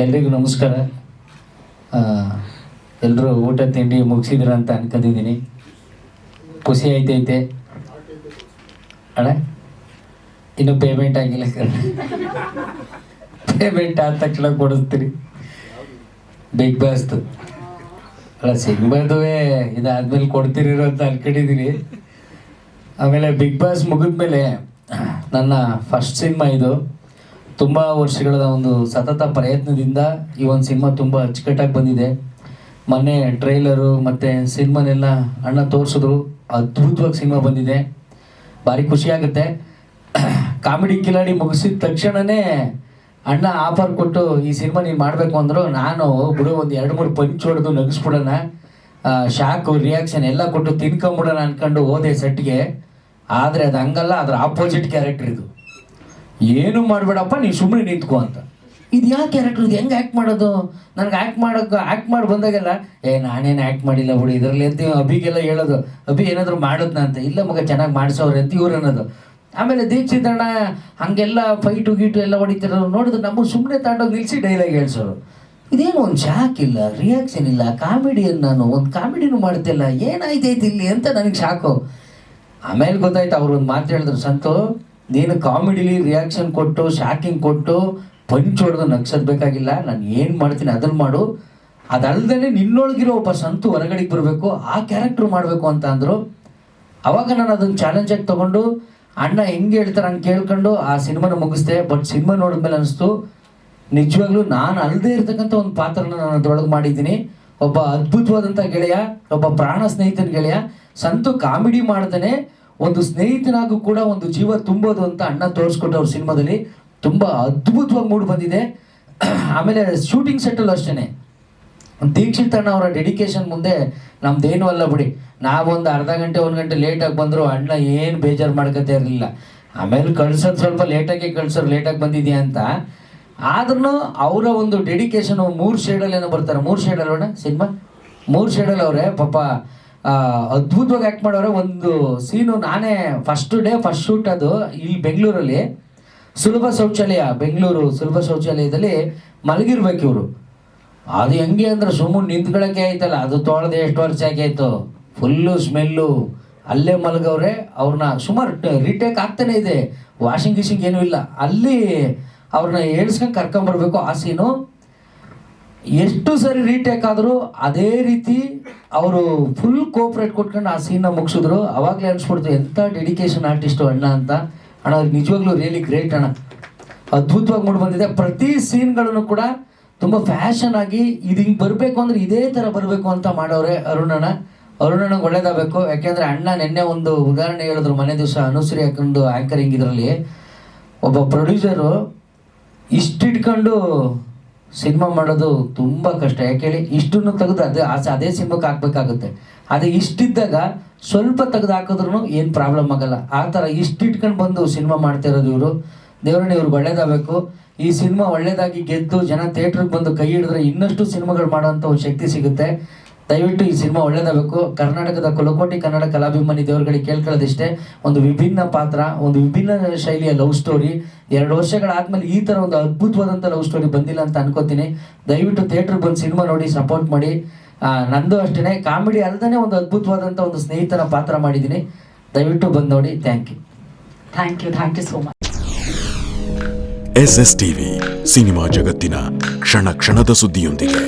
ಎಲ್ರಿಗೂ ನಮಸ್ಕಾರ. ಎಲ್ಲರೂ ಊಟ ತಿಂಡಿ ಮುಗಿಸಿದ್ರ ಅಂತ ಅನ್ಕೊಂಡಿದ್ದೀನಿ. ಖುಷಿ ಆಯ್ತೈತೆ ಅಣ್ಣ. ಇನ್ನು ಪೇಮೆಂಟ್ ಆಗಿಲ್ಲ ಕಣ. ಪೇಮೆಂಟ್ ಆದ ತಕ್ಷಣ ಕೊಡಿಸ್ತೀರಿ. ಬಿಗ್ ಬಾಸ್ದು ಅಲ್ಲ, ಸಿನಿಮಾದುವೆ ಇದಾದ್ಮೇಲೆ ಕೊಡ್ತಿರೋ ಅಂತ ಅನ್ಕೊಂಡಿದ್ದೀನಿ. ಆಮೇಲೆ ಬಿಗ್ ಬಾಸ್ ಮುಗಿದ್ಮೇಲೆ ನನ್ನ ಫಸ್ಟ್ ಸಿನಿಮಾ ಇದು. ತುಂಬ ವರ್ಷಗಳ ಒಂದು ಸತತ ಪ್ರಯತ್ನದಿಂದ ಈ ಒಂದು ಸಿನಿಮಾ ತುಂಬ ಅಚ್ಚುಕಟ್ಟಾಗಿ ಬಂದಿದೆ. ಮೊನ್ನೆ ಟ್ರೈಲರು ಮತ್ತು ಸಿನಿಮಾನೆಲ್ಲ ಅಣ್ಣ ತೋರಿಸಿದ್ರು. ಅದ್ಭುತವಾಗಿ ಸಿನಿಮಾ ಬಂದಿದೆ. ಭಾರಿ ಖುಷಿಯಾಗುತ್ತೆ. ಕಾಮಿಡಿ ಕಿಲಾಡಿ ಮುಗಿಸಿದ ತಕ್ಷಣವೇ ಅಣ್ಣ ಆಫರ್ ಕೊಟ್ಟು ಈ ಸಿನಿಮಾ ನೀನು ಮಾಡಬೇಕು ಅಂದರು. ನಾನು ಬಿಡು ಒಂದು 2-3 ಪಂಚ್ ಹೊಡೆದು ನಗಿಸ್ಬಿಡೋಣ, ಶಾಕು ರಿಯಾಕ್ಷನ್ ಎಲ್ಲ ಕೊಟ್ಟು ತಿನ್ಕೊಂಬಿಡೋಣ ಅಂದ್ಕೊಂಡು ಹೋದೆ ಸೆಟ್ಗೆ. ಆದರೆ ಅದು ಹಂಗಲ್ಲ, ಅದರ ಆಪೋಸಿಟ್ ಕ್ಯಾರೆಕ್ಟರ್ ಇದು. ಏನು ಮಾಡಬೇಡಪ್ಪ, ನೀನು ಸುಮ್ಮನೆ ನಿಂತ್ಕೊ ಅಂತ. ಇದು ಯಾವ ಕ್ಯಾರೆಕ್ಟರ್, ಇದು ಹೆಂಗೆ ಆ್ಯಕ್ಟ್ ಮಾಡೋದು? ನನಗೆ ಆ್ಯಕ್ಟ್ ಮಾಡಿ ಬಂದಾಗೆಲ್ಲ ನಾನೇನು ಆ್ಯಕ್ಟ್ ಮಾಡಿಲ್ಲ ಬಿಡಿ ಇದರಲ್ಲಿ ಅಂತ ಅಭಿಗೆಲ್ಲ ಹೇಳೋದು. ಅಭಿ ಏನಾದರೂ ಮಾಡೋದ್ನ ಅಂತ. ಇಲ್ಲ ಮಗ, ಚೆನ್ನಾಗಿ ಮಾಡಿಸೋರು ಅಂತ ಇವ್ರು ಅನ್ನೋದು. ಆಮೇಲೆ ದೀಕ್ಷಿತ್ ಅಣ್ಣ ಹಾಗೆಲ್ಲ ಫೈಟು ಗೀಟು ಎಲ್ಲ ಹೊಡಿತಿರೋರು ನೋಡಿದ್ರೆ ನಮಗೆ ಸುಮ್ಮನೆ ತಗೊಂಡೋಗಿ ನಿಲ್ಲಿಸಿ ಡೈಲಾಗ್ ಹೇಳ್ಸೋರು. ಇದೇನು ಒಂದು ಶಾಕ್ ಇಲ್ಲ, ರಿಯಾಕ್ಷನ್ ಇಲ್ಲ, ಕಾಮಿಡಿಯನ್ನು ನಾನು ಒಂದು ಕಾಮಿಡಿನೂ ಮಾಡ್ತಿಲ್ಲ, ಏನಾಯ್ತೈತಿ ಇಲ್ಲಿ ಅಂತ ನನಗೆ ಶಾಕು. ಆಮೇಲೆ ಗೊತ್ತಾಯ್ತು, ಅವ್ರು ಒಂದು ಮಾತು ಹೇಳಿದ್ರು, ಸಂತು ನೀನು ಕಾಮಿಡಿಲಿ ರಿಯಾಕ್ಷನ್ ಕೊಟ್ಟು ಶಾಕಿಂಗ್ ಕೊಟ್ಟು ಪಂಚ್ ಹೊಡೆದು ನಗ್ಸೋದು ಬೇಕಾಗಿಲ್ಲ, ನಾನು ಏನು ಮಾಡ್ತೀನಿ ಅದನ್ನು ಮಾಡು. ಅದಲ್ದೇ ನಿನ್ನೊಳಗಿರೋ ಒಬ್ಬ ಸಂತು ಹೊರಗಡೆಗೆ ಬರಬೇಕು, ಆ ಕ್ಯಾರೆಕ್ಟ್ರ್ ಮಾಡಬೇಕು ಅಂತ ಅಂದರು. ಆವಾಗ ನಾನು ಅದನ್ನು ಚಾಲೆಂಜಾಗಿ ತೊಗೊಂಡು ಅಣ್ಣ ಹೆಂಗೆ ಹೇಳ್ತಾರೆ ಹಂಗೆ ಕೇಳ್ಕೊಂಡು ಆ ಸಿನಿಮಾನ ಮುಗಿಸ್ದೆ. ಬಟ್ ಸಿನಿಮಾ ನೋಡಿದ್ಮೇಲೆ ಅನಿಸ್ತು ನಿಜವಾಗ್ಲೂ ನಾನು ಅಲ್ಲದೆ ಇರ್ತಕ್ಕಂಥ ಒಂದು ಪಾತ್ರನ ನಾನು ಅದ್ರೊಳಗೆ ಮಾಡಿದ್ದೀನಿ. ಒಬ್ಬ ಅದ್ಭುತವಾದಂಥ ಗೆಳೆಯ, ಒಬ್ಬ ಪ್ರಾಣ ಸ್ನೇಹಿತನ ಗೆಳೆಯ. ಸಂತು ಕಾಮಿಡಿ ಮಾಡ್ದೇ ಒಂದು ಸ್ನೇಹಿತನಾಗೂ ಕೂಡ ಒಂದು ಜೀವ ತುಂಬೋದು ಅಂತ ಅಣ್ಣ ತೋರಿಸ್ಕೊಟ್ಟು ಅವ್ರ ಸಿನಿಮಾದಲ್ಲಿ ತುಂಬ ಅದ್ಭುತವಾಗಿ ಮೂಡಿ ಬಂದಿದೆ. ಆಮೇಲೆ ಶೂಟಿಂಗ್ ಸೆಟ್ಟಲ್ಲೂ ಅಷ್ಟೇ ದೀಕ್ಷಿತ್ ಅಣ್ಣ ಅವರ ಡೆಡಿಕೇಶನ್ ಮುಂದೆ ನಮ್ದೇನೂ ಅಲ್ಲ ಬಿಡಿ. ನಾವೊಂದು ಅರ್ಧ ಗಂಟೆ 1 ಗಂಟೆ ಲೇಟಾಗಿ ಬಂದರೂ ಅಣ್ಣ ಏನು ಬೇಜಾರು ಮಾಡ್ಕೊತಾ ಇರಲಿಲ್ಲ. ಆಮೇಲೆ ಕಳ್ಸೋದು ಸ್ವಲ್ಪ ಲೇಟಾಗಿ ಕಳ್ಸೋರು, ಲೇಟಾಗಿ ಬಂದಿದೆಯಾ ಅಂತ. ಆದ್ರೂ ಅವರ ಒಂದು ಡೆಡಿಕೇಶನು 3 ಶೇಡಲ್ಲಿ ಏನೋ ಬರ್ತಾರೆ, 3 ಶೇಡಲ್ಲಿ ಅಣ್ಣ ಸಿನಿಮಾ 3 ಶೇಡಲ್ಲಿ ಅವರೇ ಪಾಪ ಅದ್ಭುತವಾಗಿ ಆ್ಯಕ್ಟ್ ಮಾಡೋರೆ. ಒಂದು ಸೀನು ನಾನೇ ಫಸ್ಟ್ ಶೂಟ್ ಅದು ಇಲ್ಲಿ ಬೆಂಗಳೂರಲ್ಲಿ ಸುಲಭ ಶೌಚಾಲಯ, ಬೆಂಗಳೂರು ಸುಲಭ ಶೌಚಾಲಯದಲ್ಲಿ ಮಲಗಿರ್ಬೇಕು ಇವರು. ಅದು ಹೆಂಗೆ ಅಂದ್ರೆ ಸುಮ್ಮನೆ ನಿಂತ್ಕೊಳ್ಳೋಕೆ ಆಯ್ತಲ್ಲ, ಅದು ತೊಳೆದೆ ಎಷ್ಟು ವರ್ಷ ಆಗಾಯ್ತು, ಫುಲ್ಲು ಸ್ಮೆಲ್ಲು. ಅಲ್ಲೇ ಮಲಗವ್ರೆ. ಅವ್ರನ್ನ ಸುಮಾರು ರೀಟೇಕ್ ಆಗ್ತಾನೆ ಇದೆ, ವಾಷಿಂಗ್ ಗೀಶಿಂಗ್ ಏನೂ ಇಲ್ಲ. ಅಲ್ಲಿ ಅವ್ರನ್ನ ಏಳ್ಸ್ಕೊಂಡು ಕರ್ಕೊಂಬರ್ಬೇಕು. ಆ ಸೀನು ಎಷ್ಟು ಸರಿ ರೀಟೇಕ್ ಆದರೂ ಅದೇ ರೀತಿ ಅವರು ಫುಲ್ ಕೋಪ್ರೇಟ್ ಕೊಟ್ಕೊಂಡು ಆ ಸೀನ್ನ ಮುಗಿಸಿದ್ರು. ಅವಾಗಲೇ ಅನಿಸ್ಬಿಡ್ತು ಎಂಥ ಡೆಡಿಕೇಶನ್ ಆರ್ಟಿಸ್ಟು ಅಣ್ಣ ಅಂತ. ಅಣ್ಣ ಅವ್ರಿಗೆ ನಿಜವಾಗ್ಲೂ ರಿಯಲಿ ಗ್ರೇಟ್ ಅಣ್ಣ. ಅದ್ಭುತವಾಗಿ ಮೂಡಿ ಬಂದಿದೆ. ಪ್ರತಿ ಸೀನ್ಗಳನ್ನು ಕೂಡ ತುಂಬ ಫ್ಯಾಷನ್ ಆಗಿ ಇದು ಹಿಂಗೆ ಬರಬೇಕು ಅಂದರೆ ಇದೇ ಥರ ಬರಬೇಕು ಅಂತ ಮಾಡವ್ರೆ ಅರುಣಣ್ಣಗೆ ಒಳ್ಳೇದಾಗಬೇಕು. ಯಾಕೆಂದರೆ ಅಣ್ಣ ನಿನ್ನೆ ಒಂದು ಉದಾಹರಣೆ ಹೇಳಿದ್ರು. ಮನೆ ದಿವಸ ಅನುಶ್ರೀ ಹಾಕೊಂಡು ಆ್ಯಂಕರಿಂಗ್ ಇದರಲ್ಲಿ ಒಬ್ಬ ಪ್ರೊಡ್ಯೂಸರು ಇಷ್ಟಿಟ್ಕೊಂಡು ಸಿನಿಮಾ ಮಾಡೋದು ತುಂಬ ಕಷ್ಟ. ಯಾಕೆ ಹೇಳಿ, ಇಷ್ಟನ್ನು ತೆಗೆದು ಅದೇ ಸಿನಿಮಾಕ್ಕೆ ಹಾಕ್ಬೇಕಾಗುತ್ತೆ. ಅದೇ ಇಷ್ಟಿದ್ದಾಗ ಸ್ವಲ್ಪ ತೆಗೆದು ಹಾಕಿದ್ರು ಏನು ಪ್ರಾಬ್ಲಮ್ ಆಗಲ್ಲ. ಆ ಥರ ಇಷ್ಟಿಟ್ಕೊಂಡು ಬಂದು ಸಿನಿಮಾ ಮಾಡ್ತಿರೋದು ಇವರು. ದೇವರನ್ನ ಇವ್ರಿಗೆ ಒಳ್ಳೇದಾಗಬೇಕು. ಈ ಸಿನಿಮಾ ಒಳ್ಳೇದಾಗಿ ಗೆದ್ದು ಜನ ಥಿಯೇಟ್ರಿಗೆ ಬಂದು ಕೈ ಹಿಡಿದ್ರೆ ಇನ್ನಷ್ಟು ಸಿನಿಮಾಗಳು ಮಾಡೋವಂಥ ಒಂದು ಶಕ್ತಿ ಸಿಗುತ್ತೆ. ದಯವಿಟ್ಟು ಈ ಸಿನಿಮಾ ಒಳ್ಳೇದಾಗಬೇಕು. ಕರ್ನಾಟಕದ ಕುಲಕೋಟಿ ಕನ್ನಡ ಕಲಾಭಿಮಾನಿ ದೇವರುಗಳಿಗೆ ಕೇಳ್ಕೊಳ್ಳೋದಿಷ್ಟೇ, ಒಂದು ವಿಭಿನ್ನ ಪಾತ್ರ, ಒಂದು ವಿಭಿನ್ನ ಶೈಲಿಯ ಲವ್ ಸ್ಟೋರಿ. 2 ವರ್ಷಗಳಾದ್ಮೇಲೆ ಈ ಥರ ಒಂದು ಅದ್ಭುತವಾದಂಥ ಲವ್ ಸ್ಟೋರಿ ಬಂದಿಲ್ಲ ಅಂತ ಅನ್ಕೋತೀನಿ. ದಯವಿಟ್ಟು ಥಿಯೇಟ್ರಿಗೆ ಬಂದು ಸಿನಿಮಾ ನೋಡಿ ಸಪೋರ್ಟ್ ಮಾಡಿ. ನಂದು ಅಷ್ಟೇ ಕಾಮಿಡಿ ಅಲ್ಲದೇ ಒಂದು ಅದ್ಭುತವಾದಂಥ ಒಂದು ಸ್ನೇಹಿತನ ಪಾತ್ರ ಮಾಡಿದ್ದೀನಿ. ದಯವಿಟ್ಟು ಬಂದು ನೋಡಿ. Thank you so much. SS TV ಸಿನಿಮಾ ಜಗತ್ತಿನ ಕ್ಷಣ ಕ್ಷಣದ ಸುದ್ದಿಯೊಂದಿಗೆ.